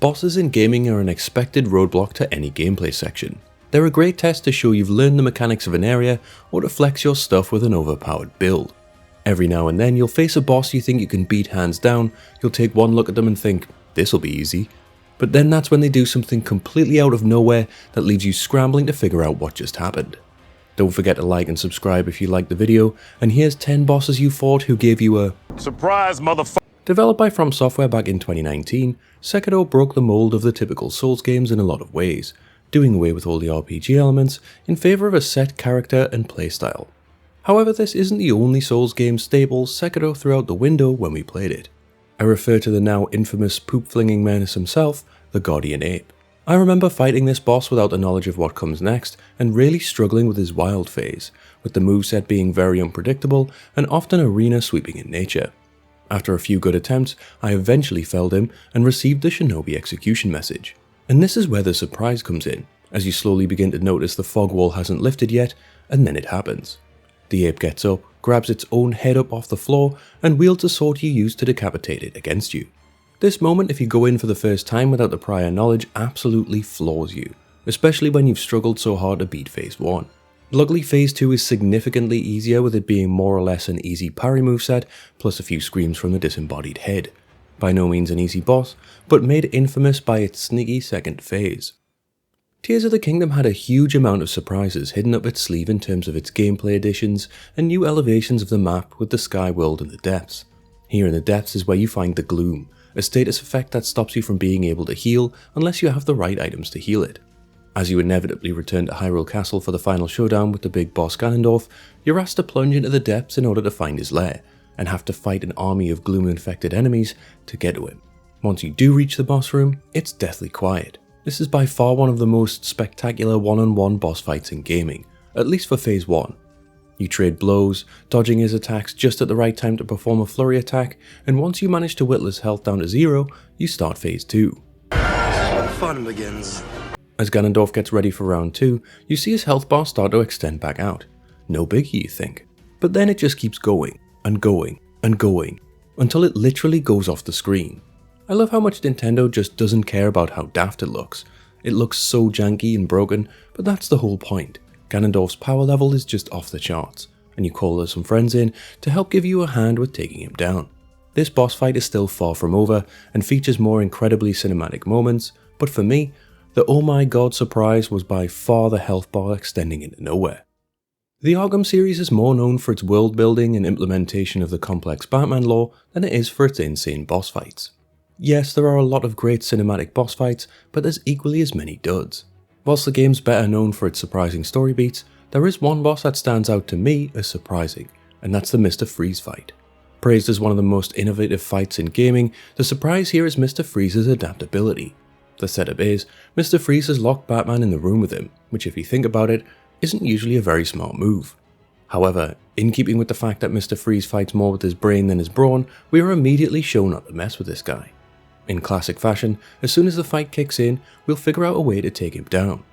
Bosses in gaming are an expected roadblock to any gameplay section. They're a great test to show you've learned the mechanics of an area or to flex your stuff with an overpowered build. Every now and then you'll face a boss you think you can beat hands down, you'll take one look at them and think, this'll be easy. But then that's when they do something completely out of nowhere that leaves you scrambling to figure out what just happened. Don't forget to like and subscribe if you liked the video, and here's 10 bosses you fought who gave you a surprise motherfucker. Developed by From Software back in 2019, Sekiro broke the mold of the typical Souls games in a lot of ways, doing away with all the RPG elements in favour of a set character and playstyle. However, this isn't the only Souls game staple Sekiro threw out the window when we played it. I refer to the now infamous poop-flinging menace himself, the Guardian Ape. I remember fighting this boss without the knowledge of what comes next and really struggling with his wild phase, with the moveset being very unpredictable and often arena sweeping in nature. After a few good attempts, I eventually felled him and received the Shinobi execution message. And this is where the surprise comes in, as you slowly begin to notice the fog wall hasn't lifted yet, and then it happens. The ape gets up, grabs its own head up off the floor, and wields a sword you use to decapitate it against you. This moment, if you go in for the first time without the prior knowledge, absolutely floors you, especially when you've struggled so hard to beat Phase 1. Luckily, Phase 2 is significantly easier, with it being more or less an easy parry moveset, plus a few screams from the disembodied head. By no means an easy boss, but made infamous by its sneaky second phase. Tears of the Kingdom had a huge amount of surprises hidden up its sleeve in terms of its gameplay additions and new elevations of the map with the sky world and the depths. Here in the depths is where you find the Gloom, a status effect that stops you from being able to heal unless you have the right items to heal it. As you inevitably return to Hyrule Castle for the final showdown with the big boss Ganondorf, you're asked to plunge into the depths in order to find his lair, and have to fight an army of gloom-infected enemies to get to him. Once you do reach the boss room, it's deathly quiet. This is by far one of the most spectacular one-on-one boss fights in gaming, at least for Phase 1. You trade blows, dodging his attacks just at the right time to perform a flurry attack, and once you manage to whittle his health down to 0, you start Phase 2. This is where the fun begins. As Ganondorf gets ready for round 2, you see his health bar start to extend back out. No biggie, you think. But then it just keeps going, and going, and going, until it literally goes off the screen. I love how much Nintendo just doesn't care about how daft it looks. It looks so janky and broken, but that's the whole point. Ganondorf's power level is just off the charts, and you call some friends in to help give you a hand with taking him down. This boss fight is still far from over, and features more incredibly cinematic moments, but for me, the oh my god surprise was by far the health bar extending into nowhere. The Arkham series is more known for its world building and implementation of the complex Batman lore than it is for its insane boss fights. Yes, there are a lot of great cinematic boss fights, but there's equally as many duds. Whilst the game's better known for its surprising story beats, there is one boss that stands out to me as surprising, and that's the Mr. Freeze fight. Praised as one of the most innovative fights in gaming, the surprise here is Mr. Freeze's adaptability. The setup is, Mr. Freeze has locked Batman in the room with him, which if you think about it, isn't usually a very smart move. However, in keeping with the fact that Mr. Freeze fights more with his brain than his brawn, we are immediately shown not to mess with this guy. In classic fashion, as soon as the fight kicks in, we'll figure out a way to take him down.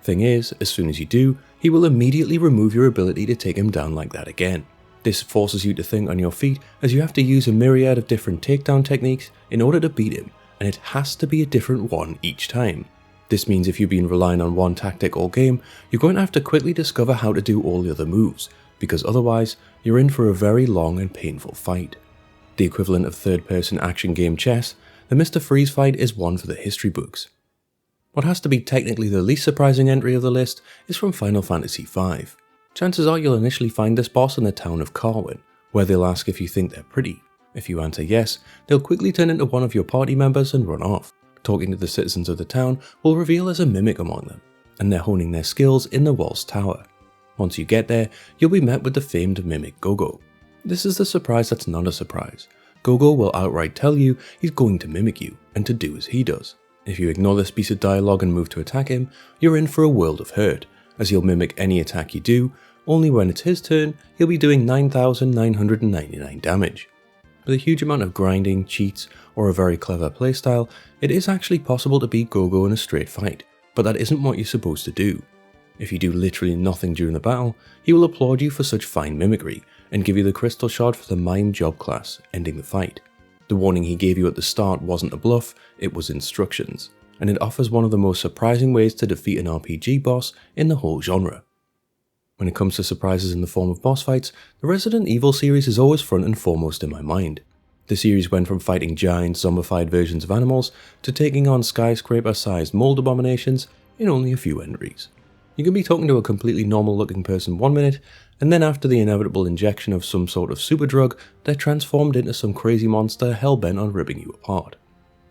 Thing is, as soon as you do, he will immediately remove your ability to take him down like that again. This forces you to think on your feet, as you have to use a myriad of different takedown techniques in order to beat him, and it has to be a different one each time. This means if you've been relying on one tactic all game, you're going to have to quickly discover how to do all the other moves, because otherwise, you're in for a very long and painful fight. The equivalent of third-person action game chess, the Mr. Freeze fight is one for the history books. What has to be technically the least surprising entry of the list is from Final Fantasy V. Chances are you'll initially find this boss in the town of Carwin, where they'll ask if you think they're pretty. If you answer yes, they'll quickly turn into one of your party members and run off. Talking to the citizens of the town will reveal there's a mimic among them, and they're honing their skills in the Waltz Tower. Once you get there, you'll be met with the famed mimic Gogo. This is the surprise that's not a surprise. Gogo will outright tell you he's going to mimic you, and to do as he does. If you ignore this piece of dialogue and move to attack him, you're in for a world of hurt, as he'll mimic any attack you do, only when it's his turn, he'll be doing 9,999 damage. With a huge amount of grinding, cheats, or a very clever playstyle, it is actually possible to beat Gogo in a straight fight, but that isn't what you're supposed to do. If you do literally nothing during the battle, he will applaud you for such fine mimicry, and give you the crystal shard for the Mime Job class, ending the fight. The warning he gave you at the start wasn't a bluff, it was instructions, and it offers one of the most surprising ways to defeat an RPG boss in the whole genre. When it comes to surprises in the form of boss fights, the Resident Evil series is always front and foremost in my mind. The series went from fighting giant, zombified versions of animals to taking on skyscraper-sized mold abominations in only a few entries. You can be talking to a completely normal looking person 1 minute, and then after the inevitable injection of some sort of super drug, they're transformed into some crazy monster hell-bent on ripping you apart.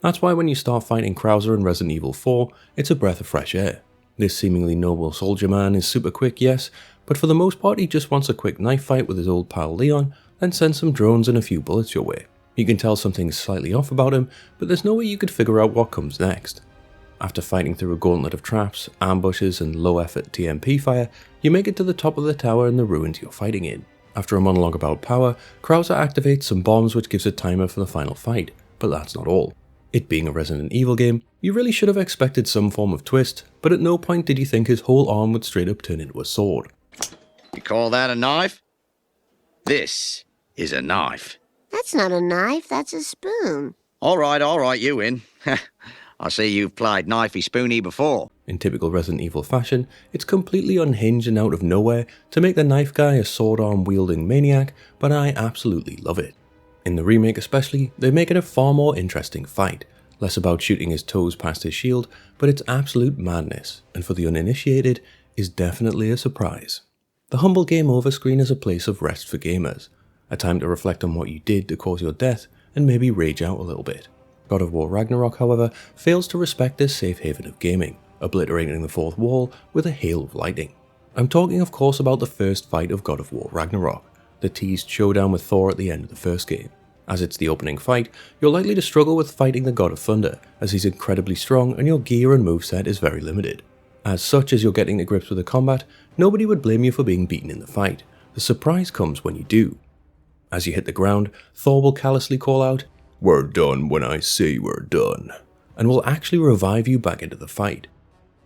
That's why when you start fighting Krauser in Resident Evil 4, it's a breath of fresh air. This seemingly noble soldier man is super quick, yes, but for the most part he just wants a quick knife fight with his old pal Leon, then send some drones and a few bullets your way. You can tell something's slightly off about him, but there's no way you could figure out what comes next. After fighting through a gauntlet of traps, ambushes and low-effort TMP fire, you make it to the top of the tower in the ruins you're fighting in. After a monologue about power, Krauser activates some bombs which gives a timer for the final fight, but that's not all. It being a Resident Evil game, you really should have expected some form of twist, but at no point did you think his whole arm would straight up turn into a sword. You call that a knife? This is a knife. That's not a knife, that's a spoon. All right, you win. I see you've played knifey spoony before. In typical Resident Evil fashion, it's completely unhinged and out of nowhere to make the knife guy a sword arm wielding maniac, but I absolutely love it. In the remake especially, they make it a far more interesting fight, less about shooting his toes past his shield, but it's absolute madness, and for the uninitiated, is definitely a surprise. The humble game over screen is a place of rest for gamers, a time to reflect on what you did to cause your death, and maybe rage out a little bit. God of War Ragnarök, however, fails to respect this safe haven of gaming, obliterating the fourth wall with a hail of lightning. I'm talking of course about the first fight of God of War Ragnarök, the teased showdown with Thor at the end of the first game. As it's the opening fight, you're likely to struggle with fighting the God of Thunder, as he's incredibly strong and your gear and moveset is very limited. As such, as you're getting to grips with the combat, nobody would blame you for being beaten in the fight. The surprise comes when you do. As you hit the ground, Thor will callously call out, "We're done when I say we're done," and will actually revive you back into the fight.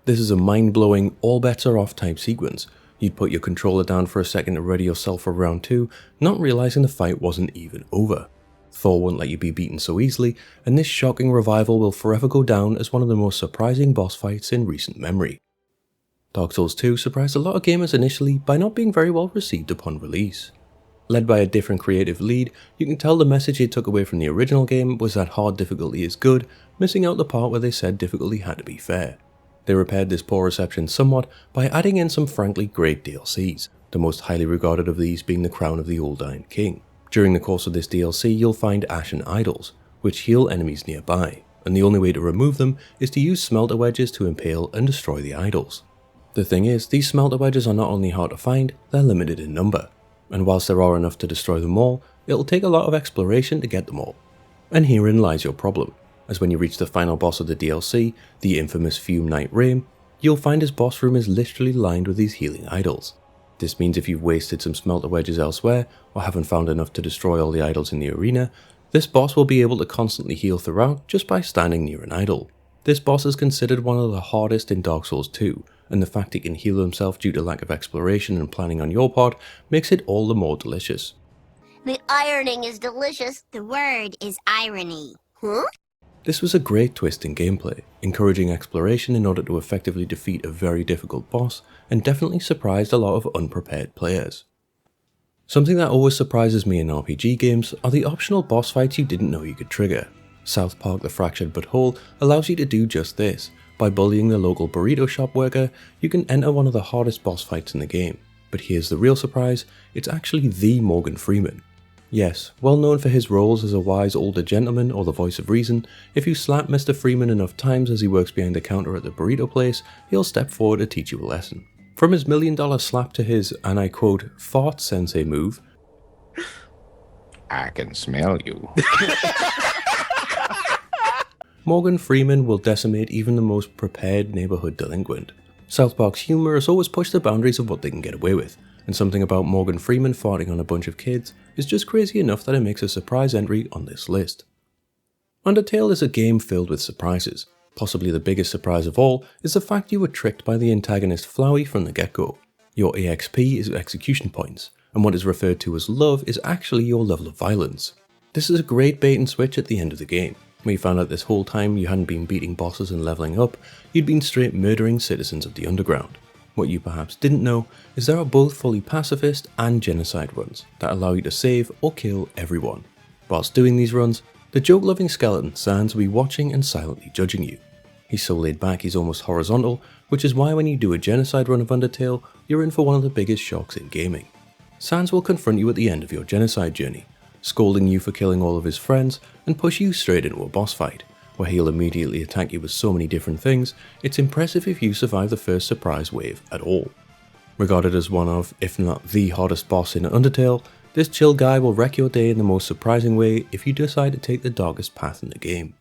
This is a mind-blowing, all bets are off type sequence. You'd put your controller down for a second to ready yourself for round 2, not realizing the fight wasn't even over. Thor won't let you be beaten so easily, and this shocking revival will forever go down as one of the most surprising boss fights in recent memory. Dark Souls 2 surprised a lot of gamers initially by not being very well received upon release. Led by a different creative lead, you can tell the message they took away from the original game was that hard difficulty is good, missing out the part where they said difficulty had to be fair. They repaired this poor reception somewhat by adding in some frankly great DLCs, the most highly regarded of these being the Crown of the Old Iron King. During the course of this DLC, you'll find Ashen Idols, which heal enemies nearby, and the only way to remove them is to use smelter wedges to impale and destroy the idols. The thing is, these smelter wedges are not only hard to find, they're limited in number, and whilst there are enough to destroy them all, it'll take a lot of exploration to get them all. And herein lies your problem, as when you reach the final boss of the DLC, the infamous Fume Knight Rame, you'll find his boss room is literally lined with these healing idols. This means if you've wasted some smelter wedges elsewhere, or haven't found enough to destroy all the idols in the arena, this boss will be able to constantly heal throughout just by standing near an idol. This boss is considered one of the hardest in Dark Souls 2, and the fact he can heal himself due to lack of exploration and planning on your part makes it all the more delicious. The ironing is delicious. The word is irony. Huh? This was a great twist in gameplay, encouraging exploration in order to effectively defeat a very difficult boss, and definitely surprised a lot of unprepared players. Something that always surprises me in RPG games are the optional boss fights you didn't know you could trigger. South Park: The Fractured But Whole allows you to do just this. By bullying the local burrito shop worker, you can enter one of the hardest boss fights in the game. But here's the real surprise, it's actually the Morgan Freeman. Yes, well known for his roles as a wise older gentleman or the voice of reason, if you slap Mr. Freeman enough times as he works behind the counter at the burrito place, he'll step forward to teach you a lesson. From his $1 million slap to his, and I quote, fart sensei move, "I can smell you." Morgan Freeman will decimate even the most prepared neighborhood delinquent. South Park's humor has always pushed the boundaries of what they can get away with, and something about Morgan Freeman farting on a bunch of kids is just crazy enough that it makes a surprise entry on this list. Undertale is a game filled with surprises. Possibly the biggest surprise of all is the fact you were tricked by the antagonist Flowey from the get-go. Your EXP is execution points, and what is referred to as love is actually your level of violence. This is a great bait and switch at the end of the game, where you found out this whole time you hadn't been beating bosses and leveling up, you'd been straight murdering citizens of the underground. What you perhaps didn't know is there are both fully pacifist and genocide runs that allow you to save or kill everyone. Whilst doing these runs, the joke-loving skeleton Sans will be watching and silently judging you. He's so laid back he's almost horizontal, which is why when you do a genocide run of Undertale, you're in for one of the biggest shocks in gaming. Sans will confront you at the end of your genocide journey, scolding you for killing all of his friends and push you straight into a boss fight, where he'll immediately attack you with so many different things, it's impressive if you survive the first surprise wave at all. Regarded as one of, if not the hottest boss in Undertale, this chill guy will wreck your day in the most surprising way if you decide to take the darkest path in the game.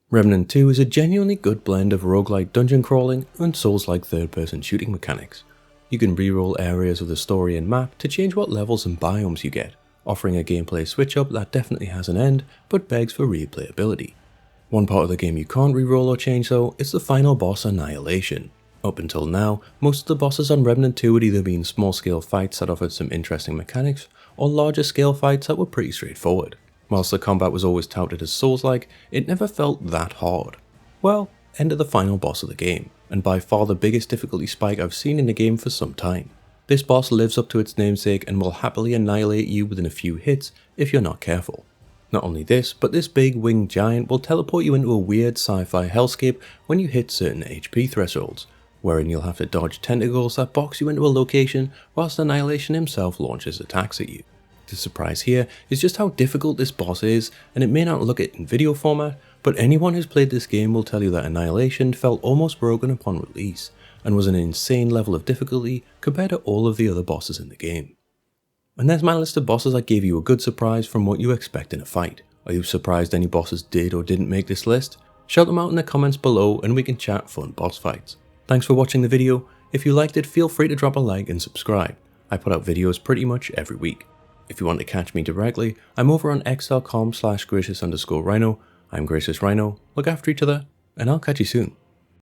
Remnant 2 is a genuinely good blend of roguelike dungeon crawling and Souls-like third-person shooting mechanics. You can reroll areas of the story and map to change what levels and biomes you get, offering a gameplay switch-up that definitely has an end, but begs for replayability. One part of the game you can't reroll or change though is the final boss Annihilation. Up until now, most of the bosses on Remnant 2 had either been small-scale fights that offered some interesting mechanics, or larger-scale fights that were pretty straightforward. Whilst the combat was always touted as Souls-like, it never felt that hard. Well, enter the final boss of the game, and by far the biggest difficulty spike I've seen in the game for some time. This boss lives up to its namesake and will happily annihilate you within a few hits if you're not careful. Not only this, but this big winged giant will teleport you into a weird sci-fi hellscape when you hit certain HP thresholds, wherein you'll have to dodge tentacles that box you into a location whilst Annihilation himself launches attacks at you. The surprise here is just how difficult this boss is, and it may not look it in video format, but anyone who's played this game will tell you that Annihilation felt almost broken upon release, and was an insane level of difficulty compared to all of the other bosses in the game. And there's my list of bosses that gave you a good surprise from what you expect in a fight. Are you surprised any bosses did or didn't make this list? Shout them out in the comments below and we can chat fun boss fights. Thanks for watching the video. If you liked it, feel free to drop a like and subscribe. I put out videos pretty much every week. If you want to catch me directly, I'm over on x.com/gracious_rhino. I'm Gracious Rhino, look after each other, and I'll catch you soon.